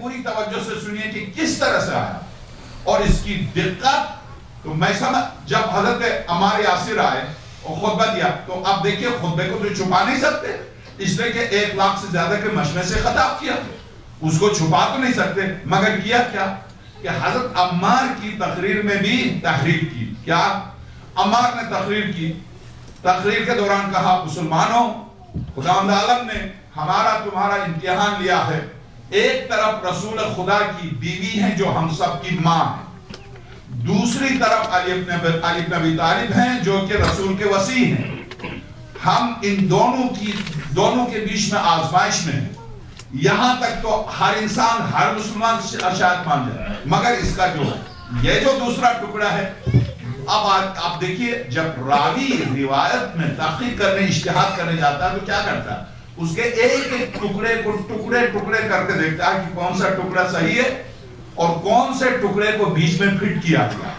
پوری توجہ سے سنیے کہ کس طرح سے آیا اور اس کی دقت. تو میں سمجھ جب حضرت عمار یاسر آئے اور خطبہ دیا تو اب دیکھیے خطبے کو تو چھپا نہیں سکتے، اس لیے کہ 1 لاکھ سے زیادہ کے مجمع سے خطاب کیا، اس کو چھپا تو نہیں سکتے. مگر کیا کیا کہ حضرت عمار کی تقریر میں بھی تحریف کی. کیا عمار نے تقریر کی، تقریر کے دوران کہا مسلمانوں خداوند عالم نے ہمارا تمہارا امتحان لیا ہے. ایک طرف رسول خدا کی بیوی ہے جو ہم سب کی ماں ہے، دوسری طرف علی بن ابی طالب ہیں جو کہ رسول کے وصی ہیں. ہم ان دونوں کے بیچ میں آزمائش میں ہیں. یہاں تک تو ہر انسان ہر مسلمان شاید مان جائے، مگر اس کا جو یہ جو دوسرا ٹکڑا ہے. اب آپ دیکھیے جب راوی روایت میں تحقیق کرنے اجتہاد کرنے جاتا ہے تو کیا کرتا ہے، اس کے ایک ایک ٹکڑے کو ٹکڑے کر کے دیکھتا ہے کہ کون سا ٹکڑا صحیح ہے اور کون سے ٹکڑے کو بیچ میں فٹ کیا گیا.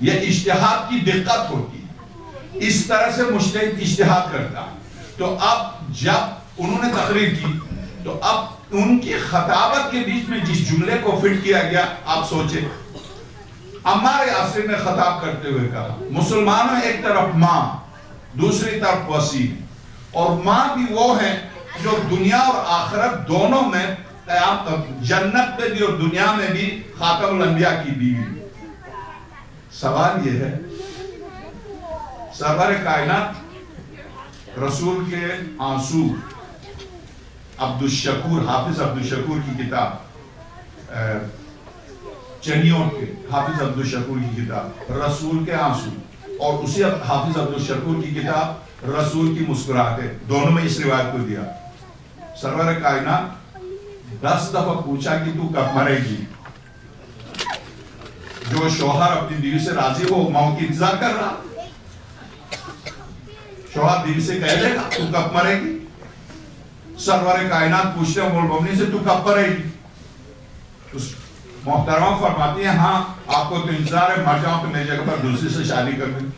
یہ اجتہاد کی دقت ہوتی ہے، اس طرح سے مجتہد اجتہاد کرتا. تو اب جب انہوں نے تقریر کی تو اب ان کی خطابت کے بیچ میں جس جملے کو فٹ کیا گیا، آپ سوچیں عمار یاسر نے خطاب کرتے ہوئے کہا مسلمانوں ایک طرف ماں دوسری طرف وصی، اور ماں بھی وہ ہیں جو دنیا اور آخرت دونوں میں جنت میں بھی اور دنیا میں بھی خاتم الانبیاء کی بیوی. سوال یہ ہے سرور کائنات رسول کے آنسو عبدالشکور حافظ عبدالشکور کی کتاب چنیوں کے حافظ عبدالشکور کی کتاب رسول کے آنسو اور اسی حافظ عبدالشکور کی کتاب رسول کی مسکراہٹیں، دونوں میں اس روایت کو دیا. سرور کائنات 10 دفعہ پوچھا کہ تو کب مرے گی. جو شوہر اپنی بیوی سے راضی ہو موت کی انتظار کر رہا، شوہر بیوی سے کہہ دے گا تو کب مرے گی. سرور کائنات پوچھتے ہیں ام المؤمنین سے تو کب مرے گی. محترمہ فرماتی ہیں ہاں آپ کو تو انتظار ہے، مر جاؤں تو میری جگہ پر دوسری سے شادی کر دیں.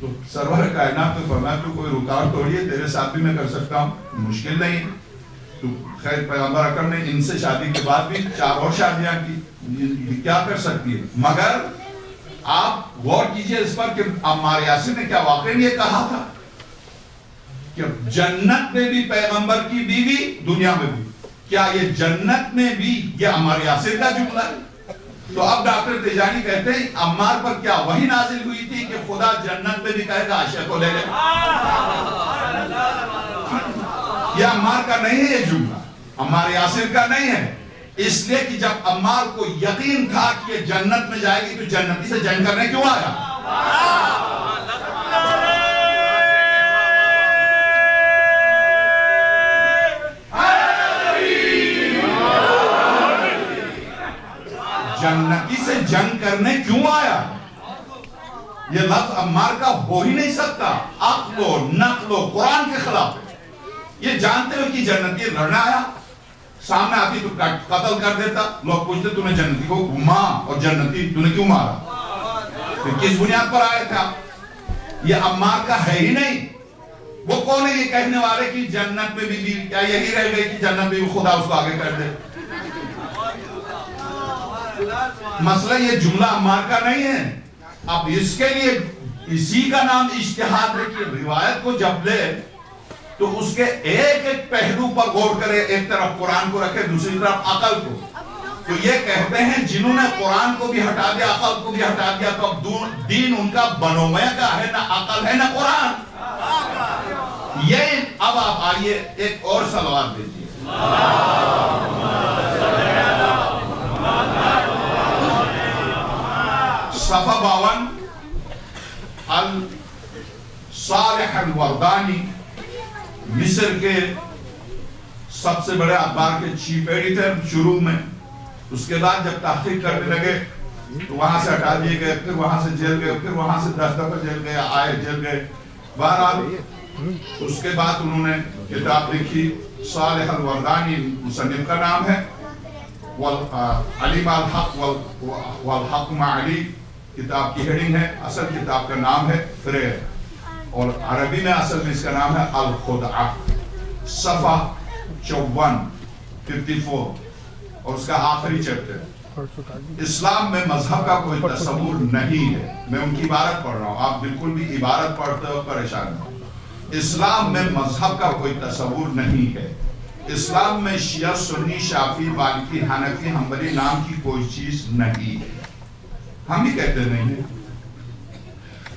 تو سرور کائنات نے فرمایا تو کوئی رکاوٹ توڑی ہے، تیرے ساتھ بھی میں کر سکتا ہوں، مشکل نہیں. تو خیر پیغمبر اکرم نے ان سے شادی کے بعد بھی 4 اور شادیاں کی، کیا کر سکتی ہے. مگر آپ غور کیجئے اس پر کہ عمار یاسر نے کیا واقعی یہ کہا تھا کہ جنت میں بھی پیغمبر کی بیوی دنیا میں بھی. کیا یہ جنت میں بھی یہ عمار یاسر کا جملہ ہے؟ تو اب ڈاکٹر تیجانی کہتے ہیں عمار پر کیا وحی نازل ہوئی تھی کہ خدا جنت میں بھی کہے گا عائشہ کو لے لے. یہ عمار کا نہیں ہے، یہ جملہ عمار یاسر کا نہیں ہے. اس لیے کہ جب عمار کو یقین تھا کہ یہ جنت میں جائے گی تو جنتی سے جنگ کرنے کیوں آیا؟ جنتی سے جنگ کرنے کیوں آیا؟ یہ لفظ عمار کا ہو ہی نہیں سکتا. عقل و نقل و قرآن کے خلاف ہے. یہ جانتے ہوئے کہ جنتی لڑنا آیا، سامنے آتی تو قتل کر دیتا. لوگ پوچھتے تو نے جنتی کو ماں اور جنتی تو نے کیوں مارا، پھر کس بنیاد پر آئے تھا؟ یہ عمار کا ہے ہی نہیں. وہ کون ہے یہ کہنے والے کہ جنت میں بھی کیا یہی رہ گئی کہ جنت میں بھی خدا اس کو آگے کر دے؟ مسئلہ یہ جملہ عمار کا نہیں ہے. اب اس کے لیے اسی کا نام اجتہاد ہے کہ روایت کو جب لے تو اس کے ایک ایک پہلو پر غور کرے. ایک طرف قرآن کو رکھے، دوسری طرف عقل کو. تو یہ کہتے ہیں جنہوں نے قرآن کو بھی ہٹا دیا عقل کو بھی ہٹا دیا تو اب دین ان کا بنومے کا ہے، نہ عقل ہے نہ قرآن. یہ اب آپ آئیے ایک اور سوال دیجیے. صفحہ 52 الصالح الوردانی مصر کے سب سے بڑے اخبار کے چیف ایڈیٹر شروع میں. اس کے بعد جب تحقیق کرنے لگے تو وہاں سے ہٹا دیے گئے، پھر وہاں سے جیل گئے، پھر وہاں سے 10 دفعہ جیل گئے، آئے جیل گئے. بہرحال اس کے بعد انہوں نے کتاب لکھی صالح الوردانی مصنف کا نام ہے، علی مع الحق والحق مع علی کتاب کی ہیڈنگ ہے. اصل کتاب کا نام ہے فریب اور عربی میں اصل میں اس کا نام ہے الخدعہ. صفحہ 54 54 اور اس کا آخری چیپٹر. اسلام میں مذہب کا کوئی تصور نہیں ہے. میں ان کی عبارت پڑھ رہا ہوں, آپ بالکل بھی عبارت پڑھتے ہو پریشان ہو. اسلام میں مذہب کا کوئی تصور نہیں ہے. اسلام میں شیعہ, سنی, شافعی, مالکی, حنفی, حنبلی نام کی کوئی چیز نہیں ہے. ہم بھی کہتے نہیں ہے,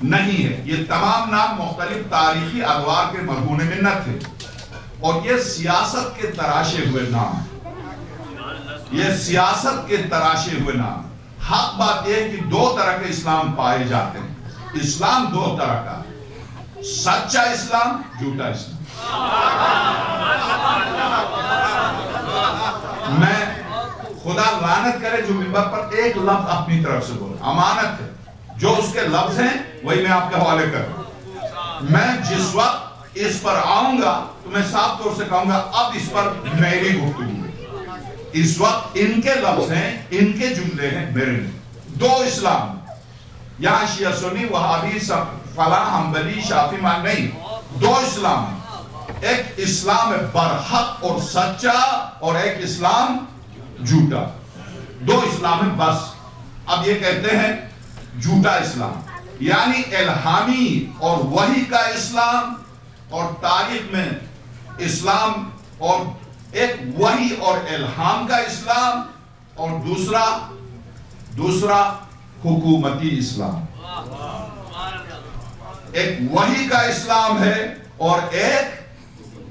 نہیں ہے. یہ تمام نام مختلف تاریخی ادوار کے مرہون منت تھے, اور یہ سیاست کے تراشے ہوئے نام ہیں. یہ سیاست کے تراشے ہوئے نام. حق بات یہ ہے کہ دو طرح کے اسلام پائے جاتے ہیں. اسلام دو طرح کا, سچا اسلام, جھوٹا اسلام. میں خدا لعنت کرے جو منبر پر ایک لفظ اپنی طرف سے بولا, امانت ہے, جو اس کے لفظ ہیں وہی میں آپ کے حوالے کر رہا ہوں. میں جس وقت اس پر آؤں گا تو میں صاف طور سے کہوں گا اب اس پر میری گفتگو ہے. اس وقت ان کے لفظ ہیں, ان کے جملے ہیں, میرے نہیں. دو اسلام, یہاں شیعہ سنی, وہابی, فلاں, حنبلی, شافعی مان نہیں. دو اسلام, ایک اسلام برحق اور سچا, اور ایک اسلام جھوٹا. دو اسلام ہیں بس. اب یہ کہتے ہیں جھوٹا اسلام, یعنی الہامی اور وحی کا اسلام, اور تاریخ میں اسلام اور ایک وحی اور الہام کا اسلام, اور دوسرا حکومتی اسلام. ایک وحی کا اسلام ہے اور ایک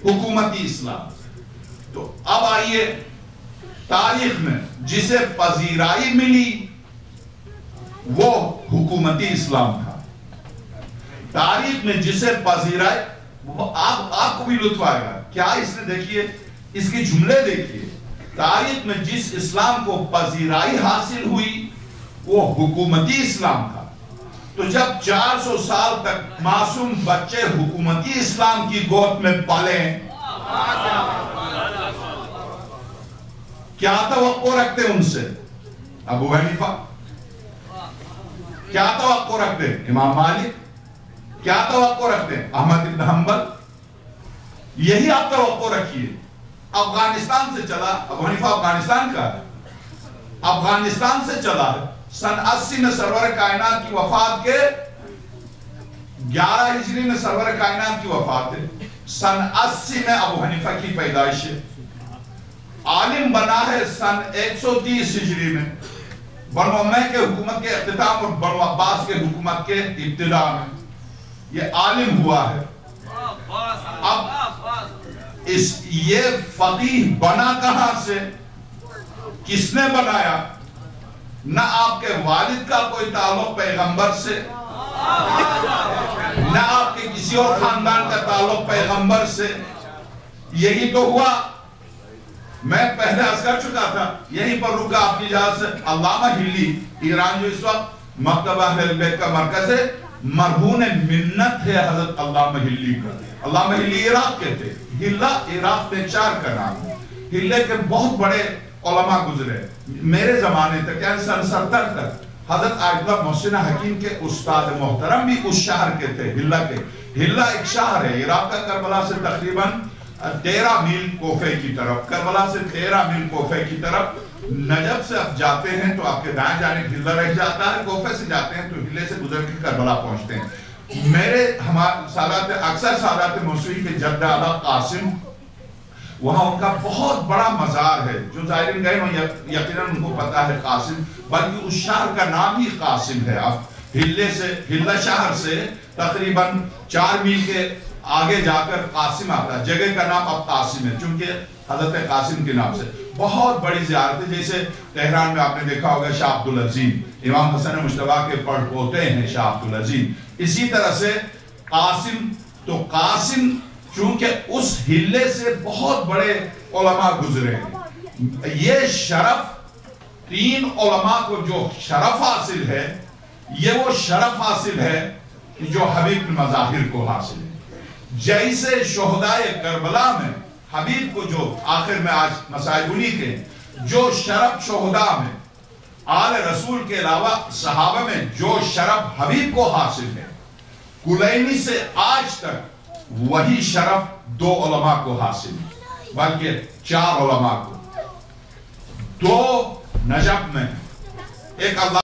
حکومتی اسلام. تو اب آئیے, تاریخ میں جسے پذیرائی ملی وہ حکومتی اسلام تھا. تاریخ میں جسے پذیرائی, آپ کو بھی لطف آئے گا, کیا اس نے دیکھیے, اس کی جملے دیکھیے, تاریخ میں جس اسلام کو پذیرائی حاصل ہوئی وہ حکومتی اسلام تھا. تو جب 400 سال تک معصوم بچے حکومتی اسلام کی گود میں پلے, کیا توقع رکھتے ان سے؟ ابو حنیفہ. کیا توقع رکھتے امام مالک؟ کیا توقع رکھتے احمد بن حنبل؟ یہی آپ توقع رکھیے. افغانستان سے چلا, ابو حنیفہ افغانستان کا ہے, افغانستان سے چلا ہے. سن 80 میں سرور کائنات کی وفات کے 11 ہجری میں سرور کائنات کی وفات ہے. سن 80 میں ابو حنیفہ کی پیدائش ہے. عالم بنا ہے سن 130 ہجری میں, بنو امیہ کے حکومت کے اختتام اور بنو عباس کے حکومت کے ابتداء میں یہ عالم ہوا ہے. اب یہ فقیہ بنا کہاں سے, کس نے بنایا؟ نہ آپ کے والد کا کوئی تعلق پیغمبر سے, نہ آپ کے کسی اور خاندان کا تعلق پیغمبر سے. یہی تو ہوا. میں پہلے عرض کر چکا تھا, یہیں پر رکا اپنی جہاز سے. علامہ ہلی, ایران جو اس وقت مکتبہ اہل بیت کا مرکز ہے, مرہون منت ہے حضرت علامہ ہلی کا. علامہ ہلی عراق کے تھے. ہلہ عراق میں 4 کا نام ہے. ہلے کے بہت بڑے علماء گزرے میرے زمانے تک, یعنی سن 70 تک. حضرت آیت اللہ محسن حکیم کے استاد محترم بھی اس شہر کے تھے, ہلہ کے. ہلہ ایک شہر ہے عراق کا, کربلا سے تقریباً 13 میل کوفے کی طرف, کربلا سے 13 میل کوفے کی طرف. نجف سے آپ جاتے ہیں تو آپ کے دائیں جانب ہلہ رہ جاتا ہے, کوفے سے جاتے ہیں تو ہلے سے گزر کے کربلا پہنچتے ہیں. میرے اکثر سادات موسوی کے جد اعلیٰ قاسم, وہاں ان کا بہت بڑا مزار ہے. جو زائرین گئے ہیں یقیناً ان کو پتا ہے قاسم, بلکہ اس شہر کا نام ہی قاسم ہے. اب ہلہ شہر سے تقریباً 4 میل کے آگے جا کر قاسم آتا ہے. جگہ کا نام اب قاسم ہے چونکہ حضرت قاسم کے نام سے. بہت بڑی زیارت ہے. جیسے تہران میں آپ نے دیکھا ہوگا شاہ عبدالعظیم, امام حسن مجتبیٰ کے پڑھ پوتے ہیں شاہ عبدالعظیم. اسی طرح سے قاسم, تو قاسم چونکہ اس ہلے سے بہت بڑے علماء گزرے ہیں. یہ شرف 3 علماء کو جو شرف حاصل ہے, یہ وہ شرف حاصل ہے جو حبیب بن مظاہر کو حاصل ہے. جیسے شہدائے کربلا میں حبیب کو جو آخر میں آج مسائل انہی کے, جو شرف شہداء میں آل رسول کے علاوہ صحابہ میں جو شرف حبیب کو حاصل ہے, کلینی سے آج تک وہی شرف 2 علماء کو حاصل ہے, بلکہ 4 علماء کو. دو نجف میں ایک اللہ